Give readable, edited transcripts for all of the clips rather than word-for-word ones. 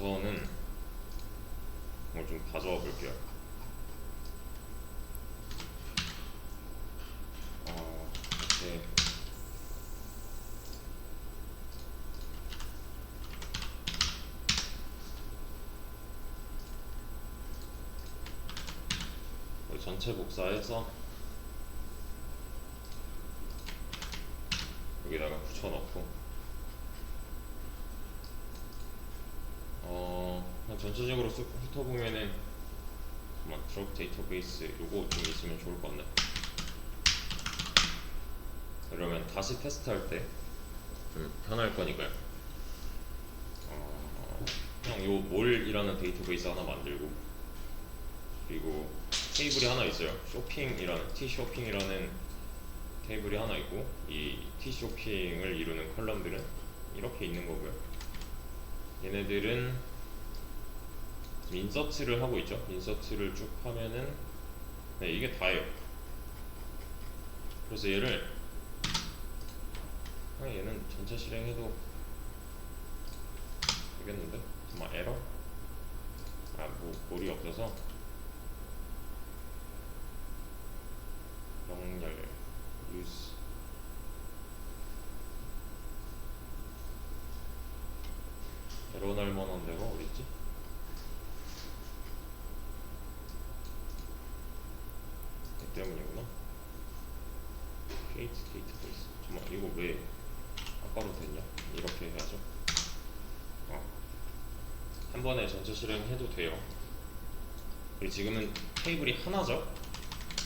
우선은 이걸 좀 가져와 볼게요. 이렇게 전체 복사해서 여기다가 붙여넣고 그냥 전체적으로 쓱 훑어보면은 드롭 데이터베이스 요거 좀 있으면 좋을 것 같네. 그러면 다시 테스트할 때 좀 편할 거니까요. 그냥 요 몰이라는 데이터베이스 하나 만들고, 그리고 테이블이 하나 있어요. 쇼핑이라는 T쇼핑이라는 테이블이 하나 있고, 이 T쇼핑을 이루는 컬럼들은 이렇게 있는 거고요. 얘네들은 인서트를 하고 있죠. 인서트를 쭉 하면은 네, 이게 다예요. 그래서 얘는 전체 실행해도 되겠는데? 정말 에러? 몰이 없어서 영열 유스 에러 날 만한 데가 어딨지? 이 때문이구나. create 데이터베이스. 정말 이거 왜 아까로 됐냐? 이렇게 해야죠. 한 번에 전체 실행해도 돼요. 그리고 지금은 테이블이 하나죠.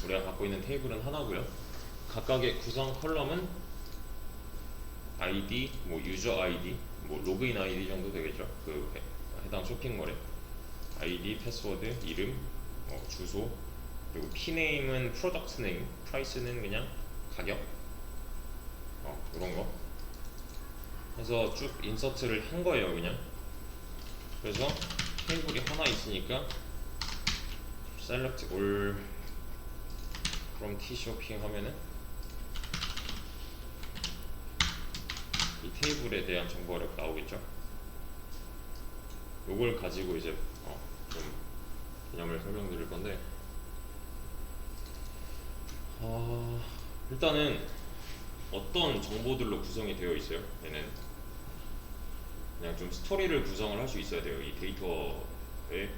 우리가 갖고 있는 테이블은 하나고요. 각각의 구성 컬럼은 ID, 뭐 유저 ID, 뭐 로그인 ID 정도 되겠죠. 그 해당 쇼핑몰에 ID, 패스워드, 이름, 주소, 그리고 P네임은 프로덕트 네임, 프라이스는 그냥 가격, 이런 거. 그래서 쭉 인서트를 한 거예요, 그냥. 그래서 테이블이 하나 있으니까 select all from T-shopping 하면은 이 테이블에 대한 정보가 이렇게 나오겠죠. 요걸 가지고 이제 좀 개념을 설명드릴 건데, 일단은 어떤 정보들로 구성이 되어 있어요. 얘는 그냥 좀 스토리를 구성을 할 수 있어야 돼요. 이 데이터에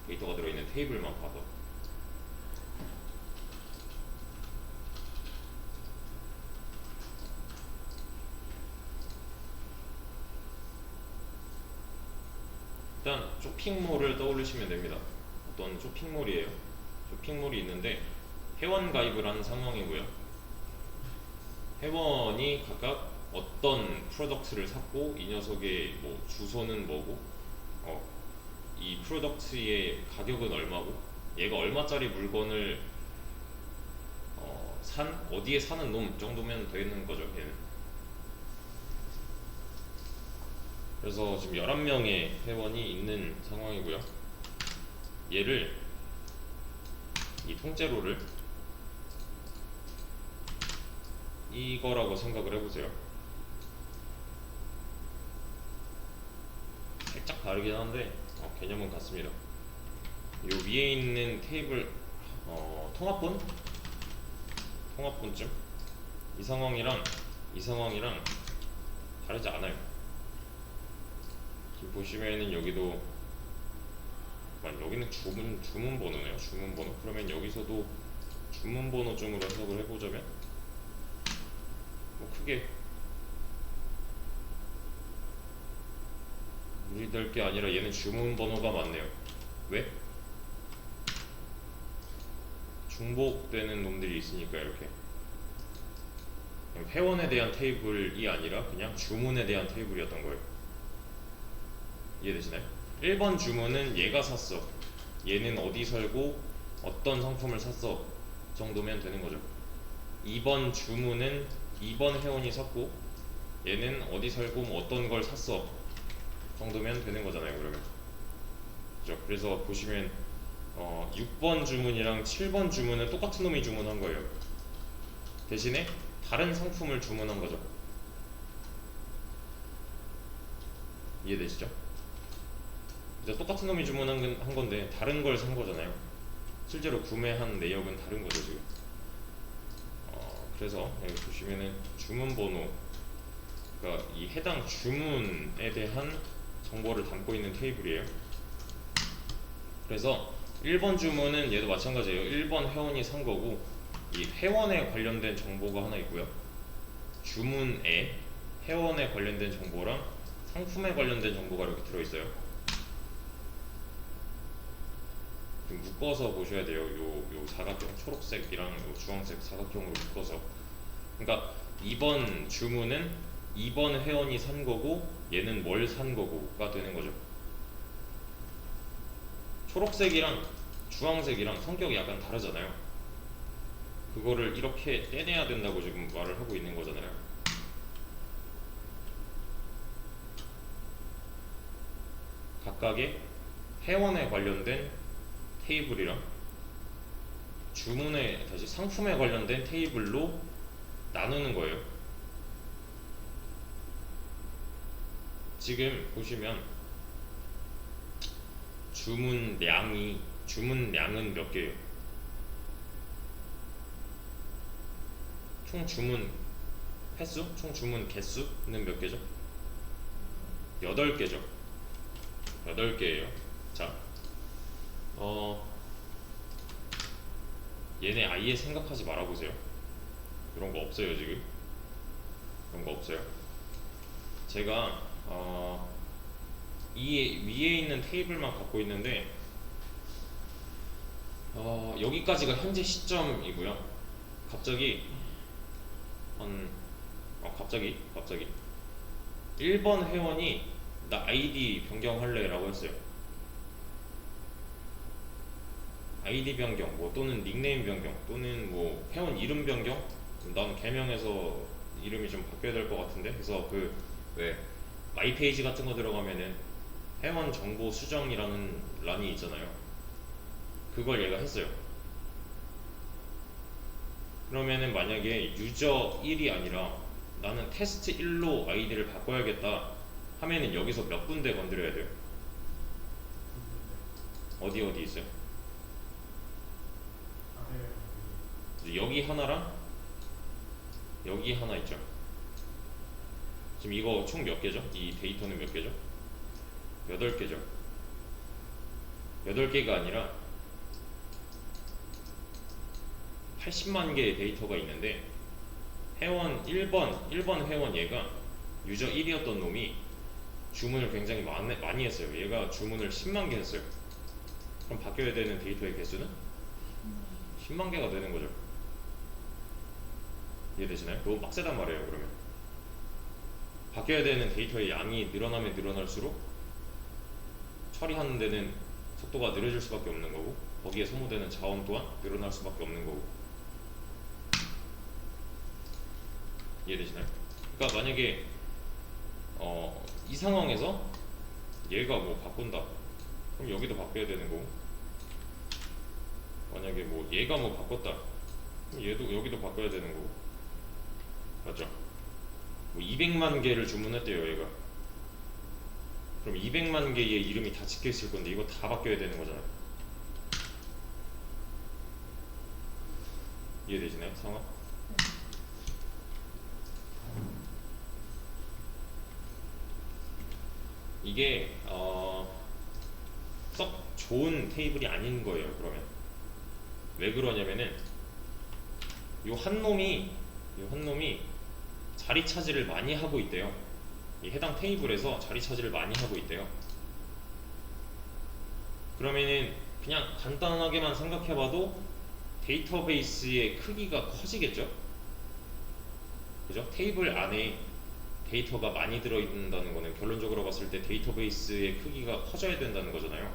데이터가 들어있는 테이블만 봐도. 일단 쇼핑몰을 떠올리시면 됩니다. 어떤 쇼핑몰이에요. 쇼핑몰이 있는데 회원 가입을 하는 상황이고요. 회원이 각각 어떤 프로덕트를 샀고, 이 녀석의 뭐 주소는 뭐고, 이 프로덕트의 가격은 얼마고, 얘가 얼마짜리 물건을 어디에 사는 놈 정도면 되는 거죠, 얘는. 그래서 지금 11명의 회원이 있는 상황이고요. 얘를, 이 통째로를 이거라고 생각을 해보세요. 살짝 다르긴 한데 개념은 같습니다. 요 위에 있는 테이블 통합본쯤 이 상황이랑 다르지 않아요. 지금 보시면은 여기도 여기는 주문 번호네요. 주문 번호. 그러면 여기서도 주문 번호쯤으로 해석을 해보자면 뭐 크게 무리될 게 아니라 얘는 주문 번호가 맞네요. 왜? 중복되는 놈들이 있으니까. 이렇게 회원에 대한 테이블이 아니라 그냥 주문에 대한 테이블이었던 거예요. 이해되시나요? 1번 주문은 얘가 샀어, 얘는 어디 살고 어떤 상품을 샀어 정도면 되는 거죠. 2번 주문은 2번 회원이 샀고 얘는 어디 살고 뭐 어떤 걸 샀어 정도면 되는 거잖아요. 그러면 그렇죠? 그래서 보시면 6번 주문이랑 7번 주문은 똑같은 놈이 주문한 거예요. 대신에 다른 상품을 주문한 거죠. 이해되시죠? 이제 똑같은 놈이 주문한 한 건데 다른 걸 산 거잖아요. 실제로 구매한 내역은 다른 거죠 지금. 그래서 여기 보시면은 주문 번호, 그러니까 이 해당 주문에 대한 정보를 담고 있는 테이블이에요. 그래서 1번 주문은 얘도 마찬가지예요. 1번 회원이 산 거고, 이 회원에 관련된 정보가 하나 있고요. 주문에 회원에 관련된 정보랑 상품에 관련된 정보가 이렇게 들어있어요. 좀 묶어서 보셔야 돼요. 요 사각형, 초록색이랑 요 주황색 사각형으로 묶어서. 그러니까 2번 주문은 2번 회원이 산 거고, 얘는 뭘 산 거고가 되는 거죠. 초록색이랑 주황색이랑 성격이 약간 다르잖아요. 그거를 이렇게 떼내야 된다고 지금 말을 하고 있는 거잖아요. 각각의 회원에 관련된 테이블이랑 주문에, 다시 상품에 관련된 테이블로 나누는 거예요. 지금 보시면 주문량은 몇 개예요? 총 주문 횟수? 총 주문 개수는 몇 개죠? 8개죠. 8개예요. 자, 얘네 아예 생각하지 말아보세요. 이런 거 없어요 지금. 그런 거 없어요. 제가 이 위에 있는 테이블만 갖고 있는데, 여기까지가 현재 시점이고요. 갑자기 1번 회원이 나 아이디 변경할래 라고 했어요. 아이디 변경 또는 닉네임 변경 또는 뭐 회원 이름 변경, 난 개명해서 이름이 좀 바뀌어야 될 것 같은데, 그래서 그 왜 마이 페이지 같은 거 들어가면은 회원 정보 수정이라는 란이 있잖아요. 그걸 얘가 했어요. 그러면은 만약에 유저 1이 아니라 나는 테스트 1로 아이디를 바꿔야겠다 하면은 여기서 몇 군데 건드려야 돼요? 어디 있어요? 여기 하나랑 여기 하나 있죠. 지금 이거 총 몇 개죠? 이 데이터는 몇 개죠? 8개죠. 8개가 아니라 80만 개의 데이터가 있는데, 회원 1번 회원 얘가 유저 1이었던 놈이 주문을 굉장히 많이 했어요. 얘가 주문을 10만 개 했어요. 그럼 바뀌어야 되는 데이터의 개수는 10만 개가 되는 거죠. 이해되시나요? 너무 빡세단 말이에요. 그러면 바뀌어야 되는 데이터의 양이 늘어나면 늘어날수록 처리하는 데는 속도가 느려질 수밖에 없는 거고, 거기에 소모되는 자원 또한 늘어날 수밖에 없는 거고. 이해되시나요? 그러니까 만약에 이 상황에서 얘가 뭐 바꾼다, 그럼 여기도 바뀌어야 되는 거고, 만약에 뭐 얘가 뭐 바꿨다, 그럼 얘도 여기도 바꿔야 되는 거고, 맞죠? 뭐 200만 개를 주문했대요 얘가. 그럼 200만 개의 이름이 다 찍혀 있을 건데 이거 다 바뀌어야 되는 거잖아요. 이해되시나요? 상황? 이게 썩 좋은 테이블이 아닌 거예요. 그러면 왜 그러냐면은 요 한 놈이 자리 차지를 많이 하고 있대요. 이 해당 테이블에서 자리 차지를 많이 하고 있대요. 그러면은 그냥 간단하게만 생각해봐도 데이터베이스의 크기가 커지겠죠? 그죠? 테이블 안에 데이터가 많이 들어있다는 거는 결론적으로 봤을 때 데이터베이스의 크기가 커져야 된다는 거잖아요.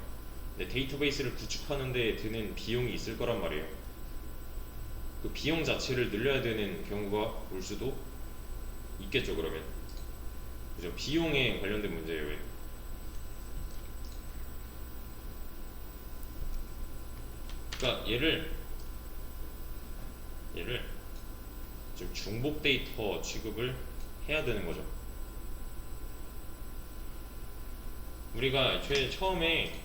근데 데이터베이스를 구축하는 데 드는 비용이 있을 거란 말이에요. 그 비용 자체를 늘려야 되는 경우가 올 수도 있겠죠. 그러면 그죠? 비용에 관련된 문제예요. 그러니까 얘를 지금 중복 데이터 취급을 해야 되는 거죠. 우리가 애초에 처음에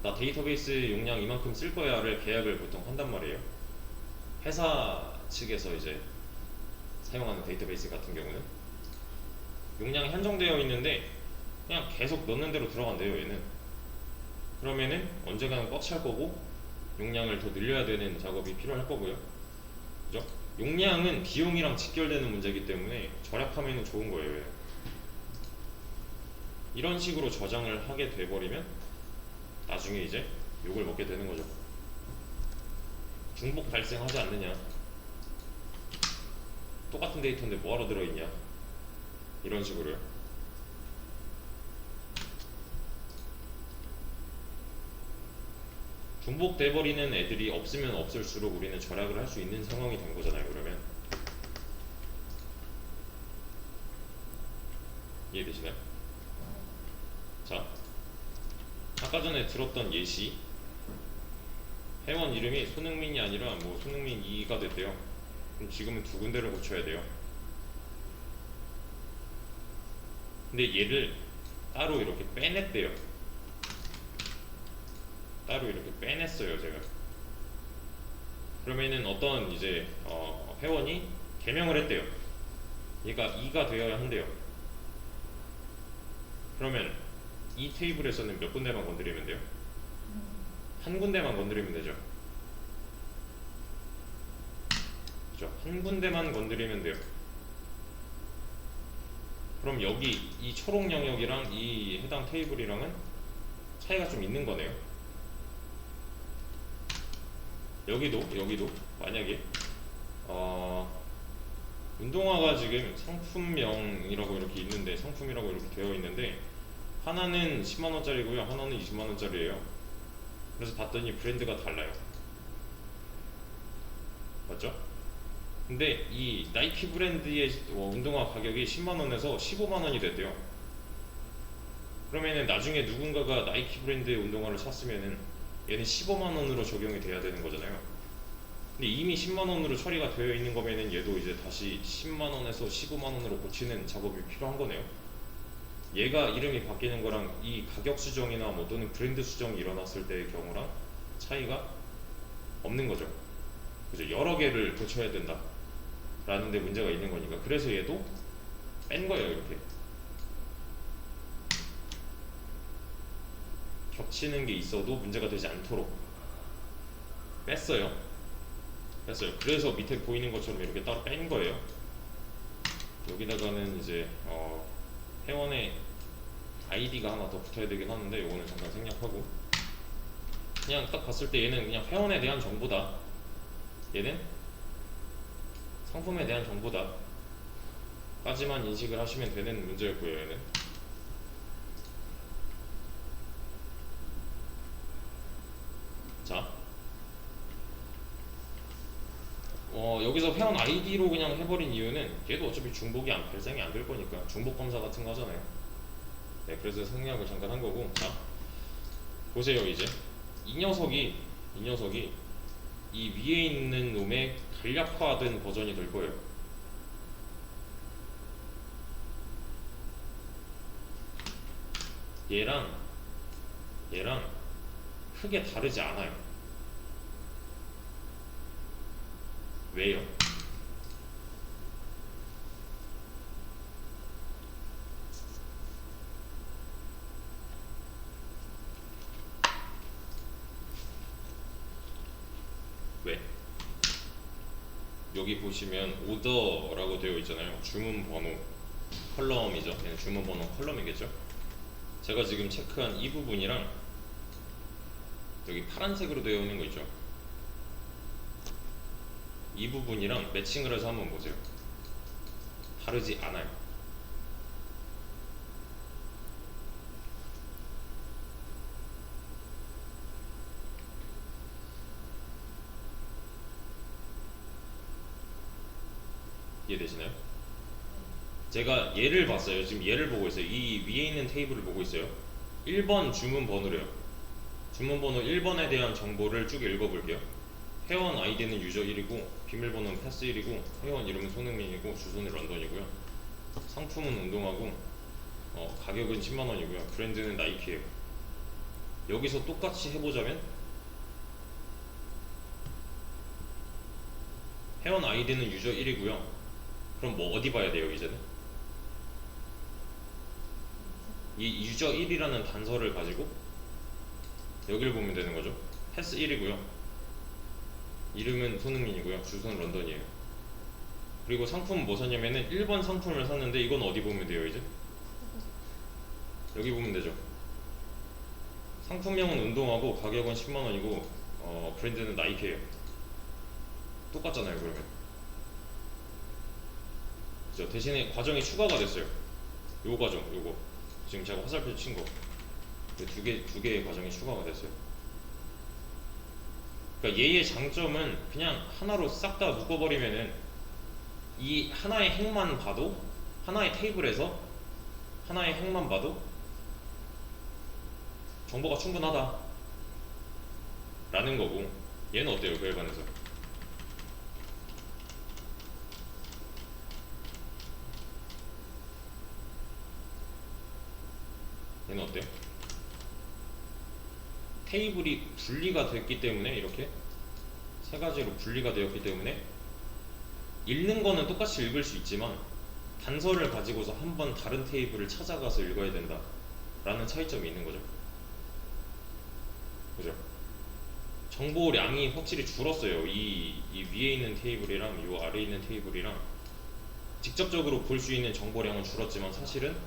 나 데이터베이스 용량 이만큼 쓸 거야를 계약을 보통 한단 말이에요. 회사 측에서 이제 사용하는 데이터베이스 같은 경우는 용량이 한정되어 있는데 그냥 계속 넣는 대로 들어간대요 얘는. 그러면은 언젠가는 꽉 찰 거고 용량을 더 늘려야 되는 작업이 필요할 거고요. 그죠? 용량은 비용이랑 직결되는 문제이기 때문에 절약하면 좋은 거예요 얘는. 이런 식으로 저장을 하게 돼버리면 나중에 이제 욕을 먹게 되는 거죠. 중복 발생하지 않느냐, 똑같은 데이터인데 뭐하러 들어있냐, 이런 식으로요. 중복돼버리는 애들이 없으면 없을수록 우리는 절약을 할 수 있는 상황이 된 거잖아요. 그러면 이해되시나요? 자, 아까 전에 들었던 예시, 회원 이름이 손흥민이 아니라 뭐 손흥민 2가 됐대요. 그럼 지금은 두 군데를 고쳐야 돼요. 근데 얘를 따로 이렇게 빼냈대요. 따로 이렇게 빼냈어요 제가. 그러면은 어떤 이제 회원이 개명을 했대요. 얘가 2가 되어야 한대요. 그러면 이 테이블에서는 몇 군데만 건드리면 돼요? 한 군데만 건드리면 되죠. 그죠? 한 군데만 건드리면 돼요. 그럼 여기 이 초록 영역이랑 이 해당 테이블이랑은 차이가 좀 있는 거네요. 여기도 만약에 운동화가 지금 상품명이라고 이렇게 있는데, 상품이라고 이렇게 되어 있는데 하나는 10만원짜리고요 하나는 20만원짜리예요 그래서 봤더니 브랜드가 달라요. 맞죠? 근데 이 나이키 브랜드의 운동화 가격이 10만원에서 15만원이 됐대요. 그러면은 나중에 누군가가 나이키 브랜드의 운동화를 샀으면은 얘는 15만원으로 적용이 돼야 되는 거잖아요. 근데 이미 10만원으로 처리가 되어 있는 거면은 얘도 이제 다시 10만원에서 15만원으로 고치는 작업이 필요한 거네요. 얘가 이름이 바뀌는 거랑 이 가격 수정이나 뭐 또는 브랜드 수정이 일어났을 때의 경우랑 차이가 없는 거죠. 그죠? 여러 개를 고쳐야 된다 라는 데 문제가 있는 거니까. 그래서 얘도 뺀 거예요. 이렇게 겹치는 게 있어도 문제가 되지 않도록 뺐어요. 그래서 밑에 보이는 것처럼 이렇게 따로 뺀 거예요. 여기다가는 이제 회원의 아이디가 하나 더 붙어야 되긴 하는데 요거는 잠깐 생략하고, 그냥 딱 봤을 때 얘는 그냥 회원에 대한 정보다, 얘는 상품에 대한 정보다 까지만 인식을 하시면 되는 문제였고요. 얘는 자, 여기서 회원 아이디로 그냥 해버린 이유는 얘도 어차피 중복이 발생이 안 될 거니까 중복 검사 같은 거 하잖아요. 네, 그래서 생략을 잠깐 한 거고. 자, 보세요. 이제 이 녀석이 이 위에 있는 놈의 간략화된 버전이 될 거예요. 얘랑 크게 다르지 않아요. 왜요? 왜? 여기 보시면 오더라고 되어 있잖아요. 주문 번호 컬럼이죠. 얘는 주문 번호 컬럼이겠죠. 제가 지금 체크한 이 부분이랑 여기 파란색으로 되어 있는 거 있죠. 이 부분이랑 매칭을 해서 한번 보세요. 다르지 않아요. 이해되시나요? 제가 얘를 봤어요. 지금 얘를 보고 있어요. 이 위에 있는 테이블을 보고 있어요. 1번 주문 번호래요. 주문 번호 1번에 대한 정보를 쭉 읽어볼게요. 회원 아이디는 유저 1이고 비밀번호는 패스 1이고 회원 이름은 손흥민이고 주소는 런던이고요. 상품은 운동하고 가격은 10만원이고요 브랜드는 나이키예요. 여기서 똑같이 해보자면 회원 아이디는 유저 1이고요 그럼 뭐 어디 봐야 돼요 이제는? 이 유저 1이라는 단서를 가지고 여기를 보면 되는 거죠. 패스 1이고요 이름은 손흥민이고요 주소는 런던이에요. 그리고 상품은 뭐 샀냐면은 1번 상품을 샀는데 이건 어디 보면 돼요 이제? 여기 보면 되죠. 상품명은 운동화고 가격은 10만원이고 브랜드는 나이키예요. 똑같잖아요 그러면. 그죠? 대신에 과정이 추가가 됐어요. 요 과정 요거 지금 제가 화살표 친거 두 개의 과정이 추가가 됐어요. 그러니까 얘의 장점은 그냥 하나로 싹 다 묶어버리면은 이 하나의 행만 봐도 하나의 테이블에서 하나의 행만 봐도 정보가 충분하다 라는 거고 얘는 어때요 그에 관해서? 얘는 어때요? 테이블이 분리가 됐기 때문에 이렇게 세 가지로 분리가 되었기 때문에 읽는 거는 똑같이 읽을 수 있지만 단서를 가지고서 한번 다른 테이블을 찾아가서 읽어야 된다 라는 차이점이 있는 거죠. 그죠? 정보량이 확실히 줄었어요. 이 위에 있는 테이블이랑 이 아래에 있는 테이블이랑 직접적으로 볼 수 있는 정보량은 줄었지만 사실은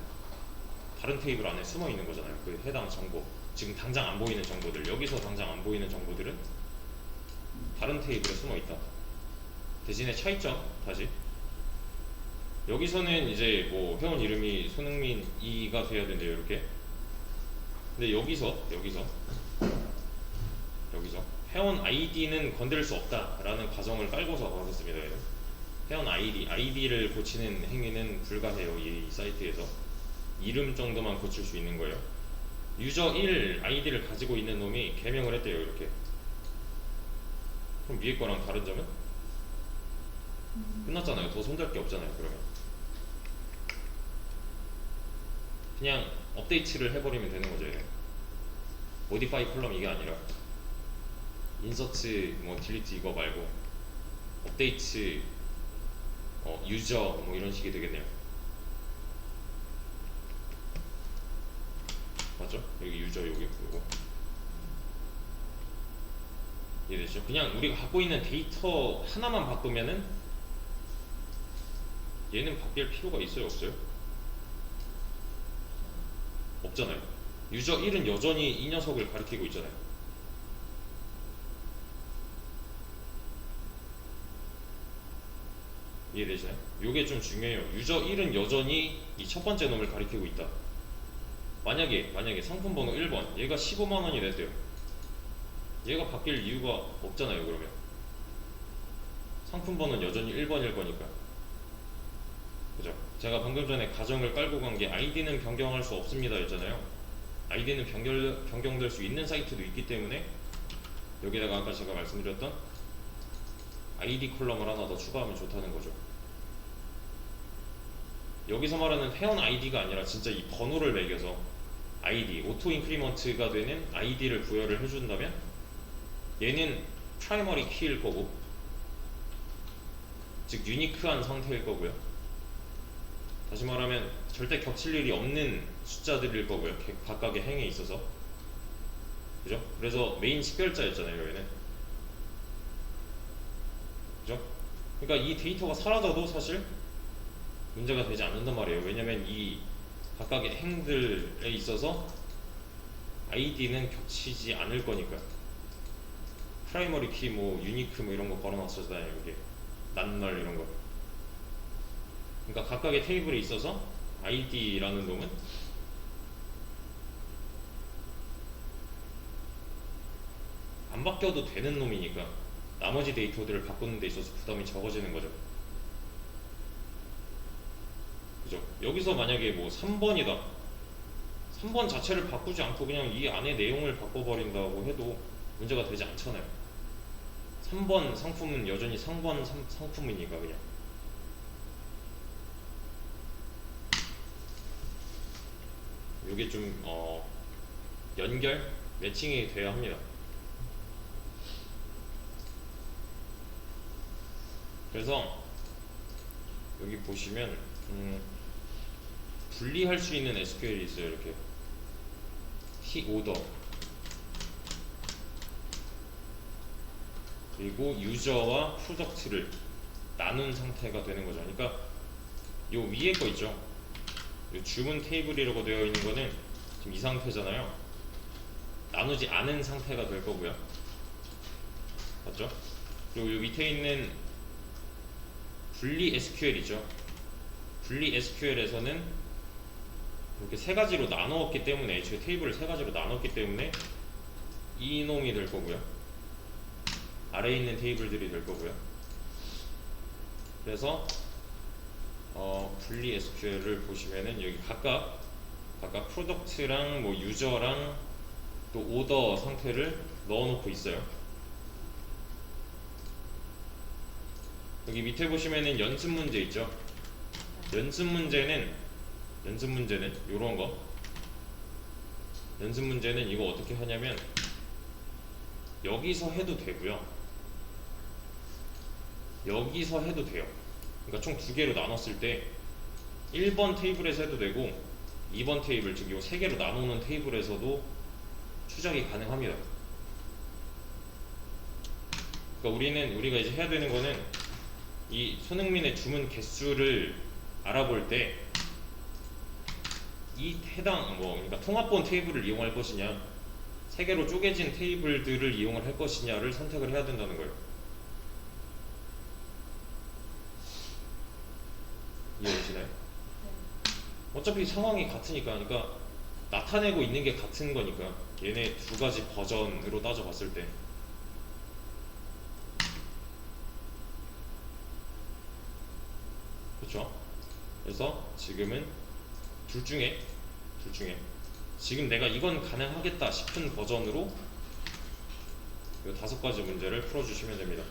다른 테이블 안에 숨어 있는 거잖아요. 그 해당 정보 지금 당장 안 보이는 정보들 여기서 당장 안 보이는 정보들은 다른 테이블에 숨어 있다. 대신에 차이점 다시 여기서는 이제 뭐 회원 이름이 손흥민 2가 돼야 된대요 이렇게. 근데 여기서 회원 아이디는 건드릴 수 없다라는 가정을 깔고서 가겠습니다. 회원 아이디를 고치는 행위는 불가해요. 이 사이트에서 이름 정도만 고칠 수 있는 거예요. 유저 1 아이디를 가지고 있는 놈이 개명을 했대요 이렇게. 그럼 위에 거랑 다른 점은? 끝났잖아요. 더 손댈 게 없잖아요 그러면. 그냥 업데이트를 해버리면 되는 거죠. 모디파이 컬럼 이게 아니라 인서트 뭐 딜리트 이거 말고 업데이트 유저 뭐 이런 식이 되겠네요. 맞죠? 여기 유저 여기 요거 이해되시죠? 그냥 우리가 갖고 있는 데이터 하나만 바꾸면은 얘는 바뀔 필요가 있어요 없어요? 없잖아요. 유저 1은 여전히 이 녀석을 가리키고 있잖아요. 이해되시나요? 요게 좀 중요해요. 유저 1은 여전히 이 첫 번째 놈을 가리키고 있다. 만약에 상품 번호 1번 얘가 15만원이 됐대요. 얘가 바뀔 이유가 없잖아요 그러면. 상품 번호는 여전히 1번일 거니까. 그죠? 제가 방금 전에 가정을 깔고 간 게 아이디는 변경할 수 없습니다 했잖아요. 아이디는 변경될 수 있는 사이트도 있기 때문에 여기다가 아까 제가 말씀드렸던 아이디 컬럼을 하나 더 추가하면 좋다는 거죠. 여기서 말하는 회원 아이디가 아니라 진짜 이 번호를 매겨서 아이디, 오토 인크리먼트가 되는 아이디를 부여를 해준다면 얘는 프라이머리 키일 거고 즉 유니크한 상태일 거고요. 다시 말하면 절대 겹칠 일이 없는 숫자들일 거고요. 각각의 행에 있어서. 그죠? 그래서 메인 식별자였잖아요 얘는. 그죠? 그러니까 이 데이터가 사라져도 사실 문제가 되지 않는단 말이에요. 왜냐면 이 각각의 행들에 있어서 아이디는 겹치지 않을 거니까. 프라이머리 키 뭐 유니크 뭐 이런 거 걸어놨었잖아요. 이게 낱널 이런 거. 그러니까 각각의 테이블에 있어서 아이디라는 놈은 안 바뀌어도 되는 놈이니까 나머지 데이터들을 바꾸는 데 있어서 부담이 적어지는 거죠. 그죠? 여기서 만약에 뭐 3번이다 3번 자체를 바꾸지 않고 그냥 이 안에 내용을 바꿔버린다고 해도 문제가 되지 않잖아요. 3번 상품은 여전히 3번 상품이니까 그냥. 이게 좀 연결 매칭이 돼야 합니다. 그래서 여기 보시면 분리할 수 있는 SQL이 있어요. 이렇게 orbder 그리고 유저와 프로덕트를 나눈 상태가 되는 거죠. 그러니까 요 위에 거 있죠. 요 주문 테이블이라고 되어 있는 거는 지금 이 상태잖아요. 나누지 않은 상태가 될 거고요. 맞죠? 그리고 요 밑에 있는 분리 SQL이죠. 분리 SQL에서는 이렇게 세 가지로 나누었기 때문에, 애초에 테이블을 세 가지로 나눴기 때문에 이놈이 될 거고요. 아래에 있는 테이블들이 될 거고요. 그래서 분리 SQL을 보시면은 여기 각각 프로덕트랑 뭐 유저랑 또 오더 상태를 넣어놓고 있어요. 여기 밑에 보시면은 연습 문제 있죠. 연습 문제는 요런 거. 연습 문제는 이거 어떻게 하냐면 여기서 해도 되고요. 여기서 해도 돼요. 그러니까 총 두 개로 나눴을 때 1번 테이블에서 해도 되고 2번 테이블, 즉 이 세 개로 나누는 테이블에서도 추적이 가능합니다. 그러니까 우리가 이제 해야 되는 거는 이 손흥민의 주문 개수를 알아볼 때 이 해당 그러니까 통합본 테이블을 이용할 것이냐, 세 개로 쪼개진 테이블들을 이용을 할 것이냐를 선택을 해야 된다는 거예요. 이해되시나요? 어차피 상황이 같으니까, 그러니까 나타내고 있는 게 같은 거니까, 얘네 두 가지 버전으로 따져봤을 때. 그렇죠? 그래서 지금은 둘 중에 지금 내가 이건 가능하겠다 싶은 버전으로 이 5가지 문제를 풀어주시면 됩니다.